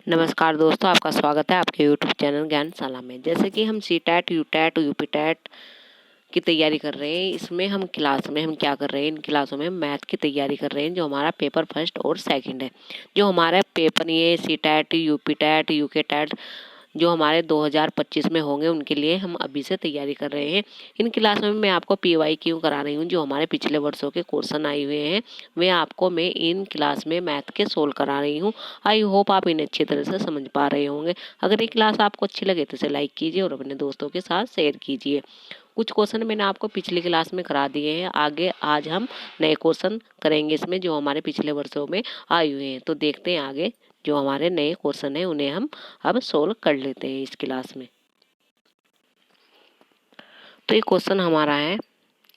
नमस्कार दोस्तों, आपका स्वागत है आपके यूट्यूब चैनल ज्ञानशाला में। जैसे कि हम सीटैट, यूटैट, यूपीटैट की तैयारी कर रहे हैं, इसमें हम क्लास में हम क्या कर रहे हैं, इन क्लासों में मैथ की तैयारी कर रहे हैं, जो हमारा पेपर फर्स्ट और सेकंड है। जो हमारा पेपर ये सीटैट, यूपीटैट, यूकेटैट जो हमारे 2025 में होंगे, उनके लिए हम अभी से तैयारी कर रहे हैं। इन क्लास में मैं आपको PYQ करा रही हूँ, जो हमारे पिछले वर्षों के क्वेश्चन आए हुए हैं वे आपको मैं इन क्लास में मैथ के सोल्व करा रही हूँ। आई होप आप इन्हें अच्छी तरह से समझ पा रहे होंगे। अगर ये क्लास आपको अच्छी लगे तो इसे लाइक कीजिए और अपने दोस्तों के साथ शेयर कीजिए। कुछ क्वेश्चन मैंने आपको पिछली क्लास में करा दिए हैं, आगे आज हम नए क्वेश्चन करेंगे इसमें, जो हमारे पिछले वर्षों में आए हुए हैं। तो देखते हैं आगे जो हमारे नए क्वेश्चन हैं उन्हें हम अब सोल्व कर लेते हैं इस क्लास में। तो ये क्वेश्चन हमारा है,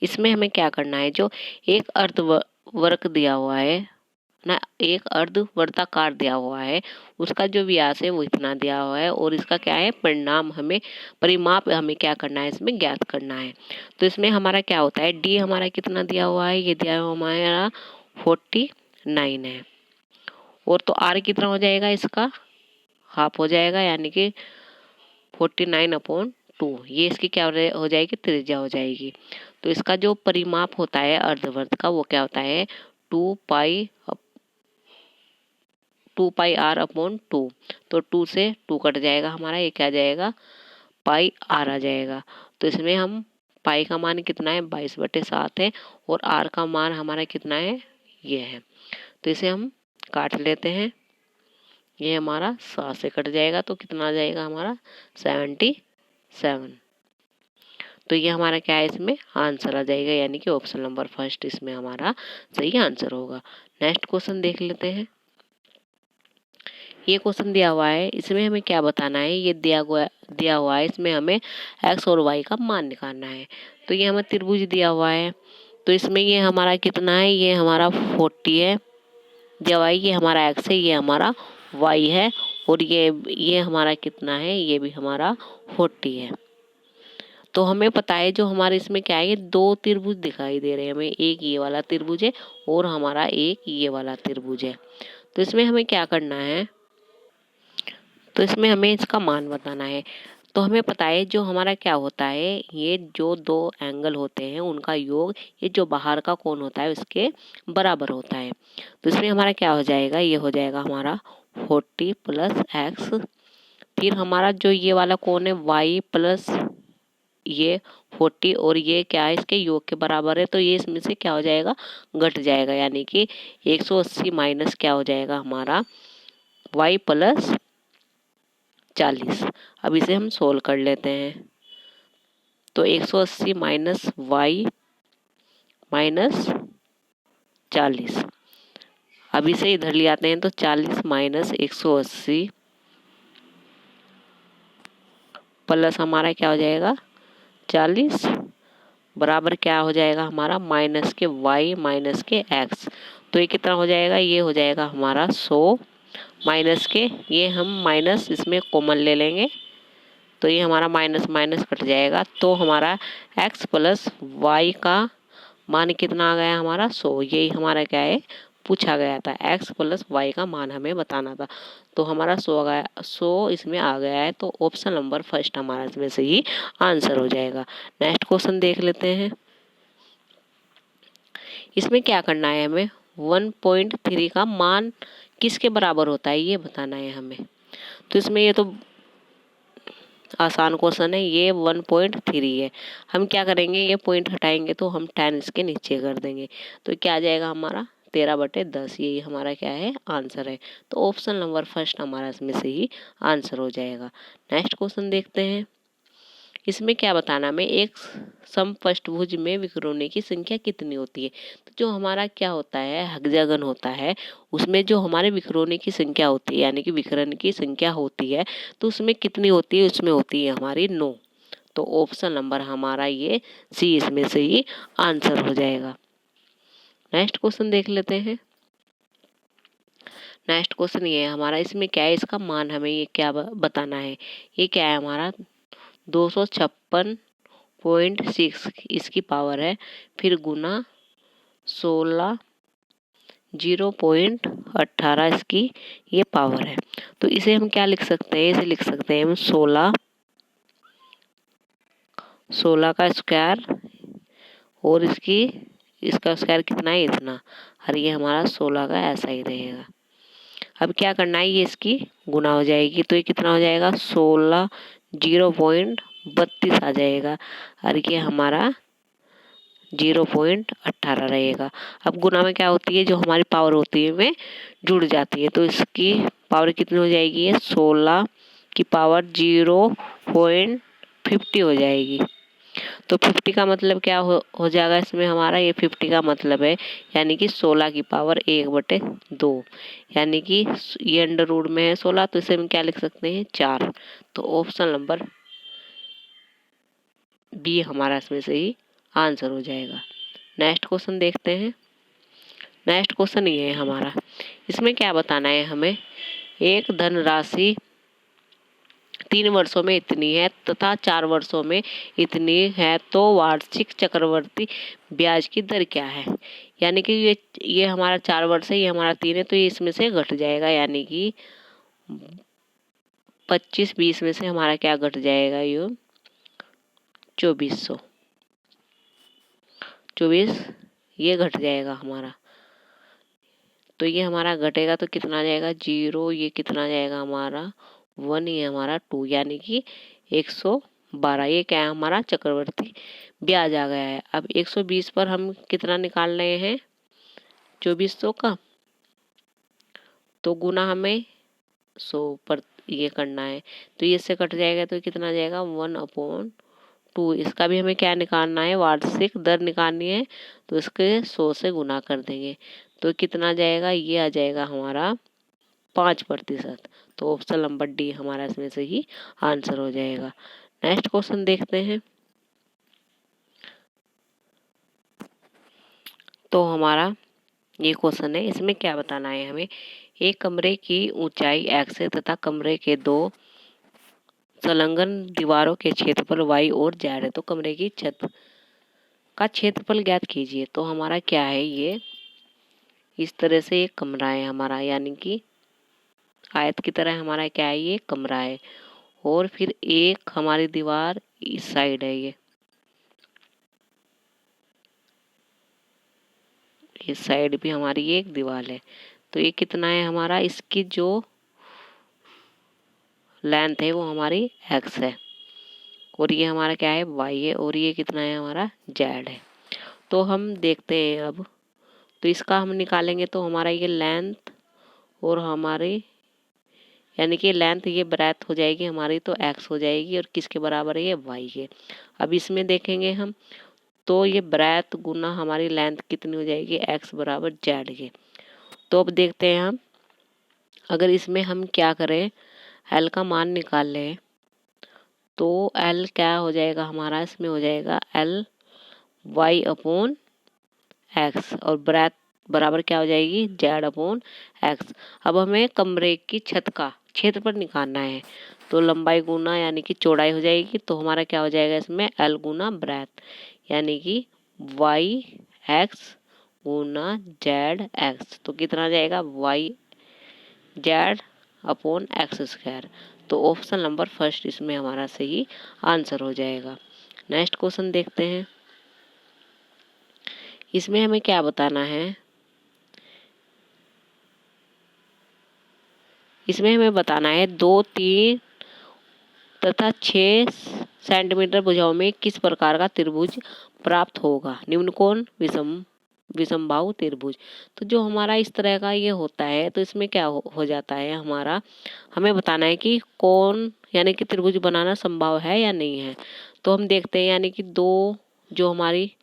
इसमें हमें क्या करना है, जो एक अर्धवर्ग दिया हुआ है ना, एक अर्धवर्ताकार दिया हुआ है, उसका जो व्यास है वो इतना दिया हुआ है और इसका क्या है परिमाप हमें क्या करना है, इसमें ज्ञात करना है। तो इसमें हमारा क्या होता है, डी हमारा कितना दिया हुआ है, ये दिया हुआ हमारा 49 है। और तो आर कितना हो जाएगा, इसका हाफ हो जाएगा, यानी कि 49/2। ये इसकी क्या हो जाएगी, त्रिज्या हो जाएगी। तो इसका जो परिमाप होता है अर्धवृत्त का वो क्या होता है, 2πr/2। तो 2 से 2 कट जाएगा हमारा, ये क्या जाएगा, पाई आर आ जाएगा। तो इसमें हम पाई का मान कितना है, 22/7 है, और आर का मान हमारा कितना है, ये है। तो इसे हम काट लेते हैं, ये हमारा 7 से कट जाएगा, तो कितना आ जाएगा हमारा 77। तो ये हमारा क्या है, इसमें आंसर आ जाएगा, यानी कि ऑप्शन नंबर फर्स्ट इसमें हमारा सही आंसर होगा। नेक्स्ट क्वेश्चन देख लेते हैं। ये क्वेश्चन दिया हुआ है, इसमें हमें क्या बताना है, ये दिया हुआ है, इसमें हमें x और y का मान निकालना है। तो ये हमें त्रिभुज दिया हुआ है, तो इसमें ये हमारा कितना है, ये हमारा 40 है दिया हुआ है, ये हमारा x है, ये हमारा y है, और ये हमारा कितना है, ये भी हमारा 40 है। तो हमें पता है जो हमारे इसमें क्या है, ये 2 त्रिभुज दिखाई दे रहे हैं हमें, एक ये वाला त्रिभुज है और हमारा एक ये वाला त्रिभुज है। तो इसमें हमें क्या करना है, तो इसमें हमें इसका मान बताना है। तो हमें पता है जो हमारा क्या होता है, ये जो 2 एंगल होते हैं उनका योग ये जो बाहर का कोण होता है उसके बराबर होता है। तो इसमें हमारा क्या हो जाएगा, ये हो जाएगा हमारा 40 + x, फिर हमारा जो ये वाला कोण है y प्लस ये 40, और ये क्या है, इसके योग के बराबर है, तो ये इसमें से क्या हो जाएगा, घट जाएगा, यानी कि 180 माइनस क्या हो जाएगा हमारा y + 40। अब इसे हम सोल्व कर लेते हैं। तो 180 माइनस y माइनस 40, अब इसे इधर ले आते हैं, तो 40 माइनस 180 प्लस हमारा क्या हो जाएगा 40 बराबर क्या हो जाएगा हमारा माइनस के y माइनस के x। तो ये कितना हो जाएगा, ये हो जाएगा हमारा 100 माइनस के, ये हम माइनस इसमें कॉमन ले लेंगे, तो ये हमारा माइनस माइनस कट जाएगा। तो हमारा x + y का मान कितना आ गया हमारा 100। यही हमारा क्या है, पूछा गया था, x + y का मान हमें बताना था। तो हमारा 100 इसमें आ गया है, तो ऑप्शन नंबर फर्स्ट हमारा इसमें सही आंसर हो जाएगा। नेक्स्ट क्वेश्चन देख लेते हैं। इसमें क्या करना है, हमें 1.3 का मान किसके बराबर होता है ये बताना है हमें। तो इसमें ये तो आसान क्वेश्चन है, ये 1.3 है। हम क्या करेंगे, ये पॉइंट हटाएंगे तो हम 10 इसके नीचे कर देंगे, तो क्या आ जाएगा हमारा 13/10। यही हमारा क्या है, आंसर है। तो ऑप्शन नंबर फर्स्ट हमारा इसमें से ही आंसर हो जाएगा। नेक्स्ट क्वेश्चन देखते हैं। इसमें क्या बताना, में एक समपष्टभुज में विकर्णों की संख्या कितनी होती है। तो जो हमारा क्या होता है, हेक्सागन होता है, उसमें जो हमारे विकर्णों की संख्या होती है, यानी कि विकर्ण की संख्या होती है, तो उसमें कितनी होती है, उसमें होती है हमारी 9। तो ऑप्शन नंबर हमारा ये सी इसमें से ही आंसर हो जाएगा। नेक्स्ट क्वेश्चन देख लेते हैं। नेक्स्ट क्वेश्चन ये है हमारा, इसमें क्या है, इसका मान हमें ये क्या बताना है। ये क्या है हमारा 256.6 इसकी पावर है, फिर गुना 16 0.18 इसकी ये पावर है। तो इसे हम क्या लिख सकते हैं, इसे लिख सकते हैं हम 16 का स्क्वायर, और इसका स्क्वायर कितना है, इतना, और ये हमारा 16 का ऐसा ही रहेगा। अब क्या करना है, ये इसकी गुना हो जाएगी, तो ये कितना हो जाएगा, 16 0.32 आ जाएगा, और ये हमारा 0.18 रहेगा। अब गुना में क्या होती है, जो हमारी पावर होती है में जुड़ जाती है, तो इसकी पावर कितनी हो जाएगी, ये 16 की पावर 0.50 हो जाएगी। तो 50 का मतलब क्या हो जाएगा इसमें हमारा, ये 50 का मतलब है यानी कि 16 की पावर 1/2, यानी कि ये अंडर रूट में है 16, तो इसे हम क्या लिख सकते हैं, 4। तो ऑप्शन नंबर बी हमारा इसमें सही आंसर हो जाएगा। नेक्स्ट क्वेश्चन देखते हैं। नेक्स्ट क्वेश्चन ये है हमारा, इसमें क्या बताना है हमें, एक धनराशि 3 वर्षों में इतनी है तथा 4 वर्षों में इतनी है, तो वार्षिक चक्रवर्ती ब्याज की दर क्या है। यानी कि ये हमारा 4 वर्ष है, ये हमारा 3 है, तो ये इसमें से घट जाएगा, यानी कि 25-20 में से हमारा क्या घट जाएगा, ये 24 ये घट जाएगा हमारा। तो ये हमारा घटेगा तो कितना आ जाएगा, 0, ये कितना आ जाएगा हमारा 1, ये हमारा 2, यानी कि 112। ये क्या है, हमारा चक्रवर्ती ब्याज आ गया है। अब 120 पर हम कितना निकाल रहे हैं, 2400 का, तो गुना हमें 100 पर ये करना है, तो ये इससे कट जाएगा, तो कितना आ जाएगा 1/2। इसका भी हमें क्या निकालना है, वार्षिक दर निकालनी है, तो इसके 100 से गुना कर देंगे, तो कितना जाएगा, ये आ जाएगा हमारा 5%। तो ऑप्शन नंबर डी हमारा इसमें से ही आंसर हो जाएगा। नेक्स्ट क्वेश्चन देखते हैं। तो हमारा ये क्वेश्चन है, इसमें क्या बताना है हमें, एक कमरे की ऊंचाई x है तथा कमरे के 2 संलग्न दीवारों के क्षेत्रफल y और z है, तो कमरे की छत का क्षेत्रफल ज्ञात कीजिए। तो हमारा क्या है, ये इस तरह से एक कमरा है हमारा, यानी कि आयत की तरह हमारा क्या है, ये कमरा है, और फिर एक हमारी दीवार इस साइड है, ये इस साइड भी हमारी एक दीवार है। तो ये कितना है हमारा, इसकी जो लेंथ है वो हमारी x है, और ये हमारा क्या है, y है, और ये कितना है हमारा z है। तो हम देखते हैं अब, तो इसका हम निकालेंगे, तो हमारा ये लेंथ और हमारी, यानी कि लेंथ ये ब्रेथ हो जाएगी हमारी, तो x हो जाएगी, और किसके बराबर है, ये y है। अब इसमें देखेंगे हम, तो ये ब्रेथ गुना हमारी लेंथ कितनी हो जाएगी, x बराबर z के। तो अब देखते हैं हम, अगर इसमें हम क्या करें, l का मान निकाल लें, तो l क्या हो जाएगा हमारा, इसमें हो जाएगा l y/x, और ब्रेथ बराबर क्या हो जाएगी, z/x। अब हमें कमरे की छत का क्षेत्रफल निकालना है, तो लंबाई गुना यानी कि चौड़ाई हो जाएगी, तो हमारा क्या हो जाएगा इसमें l गुना ब्रेथ, यानी कि yx गुना zx, तो कितना आ जाएगा yz/x²। तो ऑप्शन नंबर फर्स्ट इसमें हमारा सही आंसर हो जाएगा। नेक्स्ट क्वेश्चन देखते हैं। इसमें हमें क्या बताना है, इसमें हमें बताना है 2, 3 तथा 6 सेंटीमीटर भुजाओं में किस प्रकार का त्रिभुज प्राप्त होगा, निम्न कोण विषमबाहु त्रिभुज। तो जो हमारा इस तरह का ये होता है, तो इसमें क्या हो जाता है हमारा, हमें बताना है कि कौन यानी कि त्रिभुज बनाना संभव है या नहीं है। तो हम देखते हैं, यानी कि 2 जो हमारी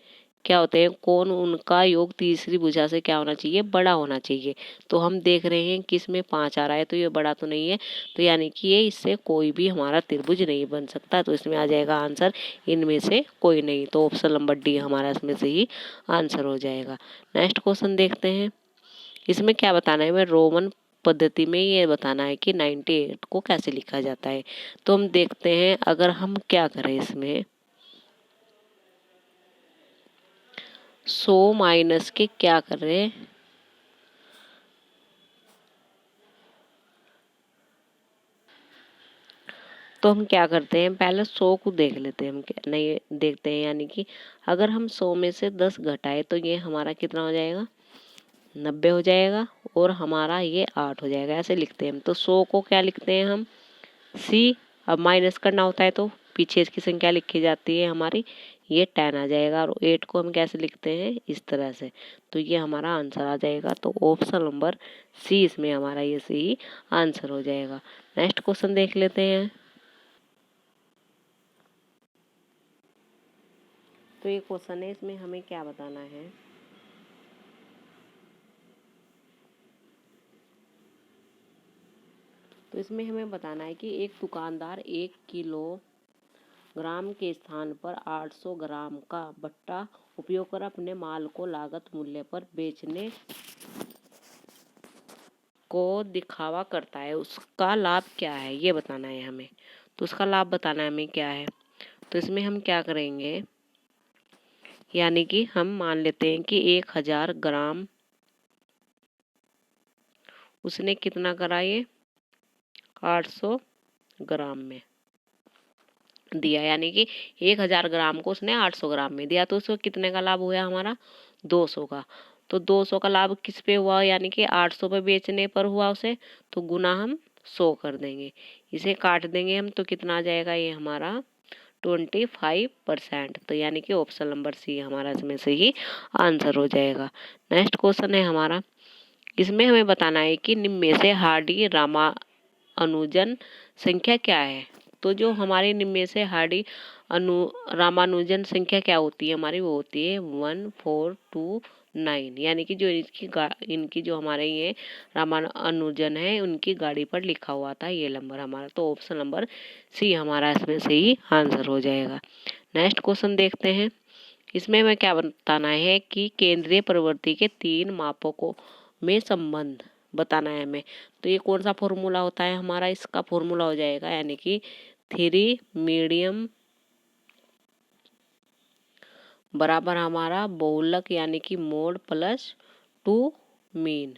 क्या होते हैं कोण, उनका योग तीसरी भुजा से क्या होना चाहिए, बड़ा होना चाहिए। तो हम देख रहे हैं कि इसमें 5 आ रहा है, तो ये बड़ा तो नहीं है, तो यानी कि ये इससे कोई भी हमारा त्रिभुज नहीं बन सकता। तो इसमें आ जाएगा आंसर इनमें से कोई नहीं, तो ऑप्शन नंबर डी हमारा इसमें से ही आंसर हो जाएगा। नेक्स्ट क्वेश्चन देखते हैं। इसमें क्या बताना है, मैं रोमन पद्धति में ये बताना है कि 98 को कैसे लिखा जाता है। तो हम देखते हैं, अगर हम क्या करें, इसमें 100 माइनस के क्या कर रहे हैं, तो हम क्या करते हैं, पहले 100 को देख लेते हैं, हम नहीं देखते हैं, यानी कि अगर हम 100 में से 10 घटाए तो ये हमारा कितना हो जाएगा, 90 हो जाएगा, और हमारा ये 8 हो जाएगा। ऐसे लिखते हैं हम। तो 100 को क्या लिखते हैं हम, सी। अब माइनस करना होता है तो पीछे इसकी संख्या लिखी जाती है हमारी, ये 10 आ जाएगा। और 8 को हम कैसे लिखते हैं, इस तरह से। तो ये हमारा आंसर आ जाएगा। तो ऑप्शन नंबर सी इसमें हमारा ये सही आंसर हो जाएगा। नेक्स्ट क्वेश्चन देख लेते हैं। तो ये क्वेश्चन है, इसमें हमें क्या बताना है। तो इसमें हमें बताना है कि एक दुकानदार 1 किलोग्राम के स्थान पर 800 ग्राम का भट्टा उपयोग कर अपने माल को लागत मूल्य पर बेचने को दिखावा करता है। उसका लाभ क्या है, ये बताना है हमें। तो उसका लाभ बताना है हमें क्या है। तो इसमें हम क्या करेंगे, यानी कि हम मान लेते हैं कि 1000 ग्राम उसने कितना करा, ये 800 ग्राम में दिया, यानी कि 1000 ग्राम को उसने 800 ग्राम में दिया। तो उसको कितने का लाभ हुआ हमारा, 200 का। तो 200 का लाभ किस पे हुआ, यानी कि 800 पे बेचने पर हुआ उसे, तो गुना हम 100 कर देंगे, इसे काट देंगे हम, तो कितना आ जाएगा, ये हमारा 25%। तो यानी कि ऑप्शन नंबर सी हमारा इसमें से ही आंसर हो जाएगा। नेक्स्ट क्वेश्चन है हमारा, इसमें हमें बताना है कि निम्न में से हार्डी रामानुजन संख्या क्या है। तो जो हमारे निम्न में से हार्डी रामानुजन संख्या क्या होती है हमारी, वो होती है 1429, यानी कि जो इनकी जो हमारे ये रामानुजन है उनकी गाड़ी पर लिखा हुआ था ये नंबर हमारा। तो ऑप्शन नंबर सी हमारा इसमें से ही आंसर हो जाएगा। नेक्स्ट क्वेश्चन देखते हैं। इसमें हमें क्या बताना है कि केंद्रीय प्रवृत्ति के 3 मापों को में संबंध बताना है हमें। तो ये कौन सा फॉर्मूला होता है हमारा, इसका फॉर्मूला हो जाएगा, यानी कि 3 मीडियम बराबर हमारा बहुलक, यानी कि मोड प्लस 2 मीन।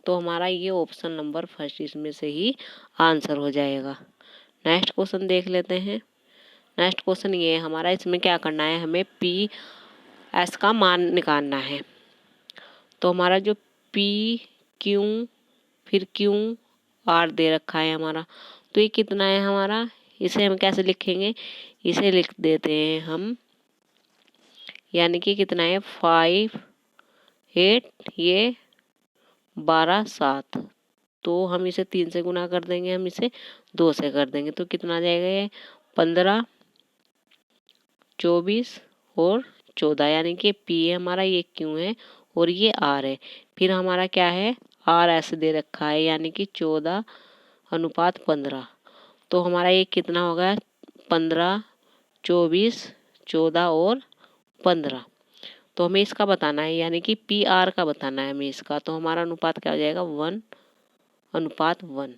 तो हमारा ये ऑप्शन नंबर फर्स्ट इसमें से ही आंसर हो जाएगा। नेक्स्ट क्वेश्चन देख लेते हैं। नेक्स्ट क्वेश्चन ये है हमारा, इसमें क्या करना है, हमें पी एस का मान निकालना है। तो हमारा जो पी क्यू फिर क्यू आर दे रखा है हमारा, तो ये कितना है हमारा, इसे हम कैसे लिखेंगे, इसे लिख देते हैं हम, यानी कि कितना है 5 8, ये 12 7। तो हम इसे 3 से गुना कर देंगे, हम इसे 2 से कर देंगे, तो कितना आ जाएगा, ये 15 24 और 14, यानी कि पी है हमारा, ये क्यू है और ये आर है। फिर हमारा क्या है, आर ऐसे दे रखा है, यानी कि 14:15। तो हमारा ये कितना होगा, 15 24 14 और 15। तो हमें इसका बताना है, यानी कि पी आर का बताना है हमें इसका। तो हमारा अनुपात क्या हो जाएगा, 1:1।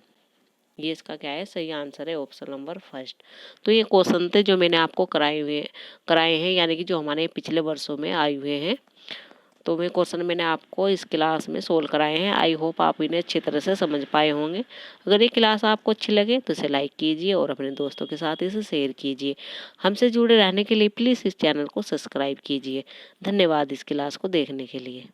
ये इसका क्या है, सही आंसर है ऑप्शन नंबर फर्स्ट। तो ये क्वेश्चन थे जो मैंने आपको कराए हैं, यानी कि जो हमारे पिछले वर्षों में आए हुए हैं। तो वे क्वेश्चन मैंने आपको इस क्लास में सोल्व कराए हैं। आई होप आप इन्हें अच्छी तरह से समझ पाए होंगे। अगर ये क्लास आपको अच्छी लगे तो इसे लाइक कीजिए और अपने दोस्तों के साथ इसे शेयर कीजिए। हमसे जुड़े रहने के लिए प्लीज़ इस चैनल को सब्सक्राइब कीजिए। धन्यवाद इस क्लास को देखने के लिए।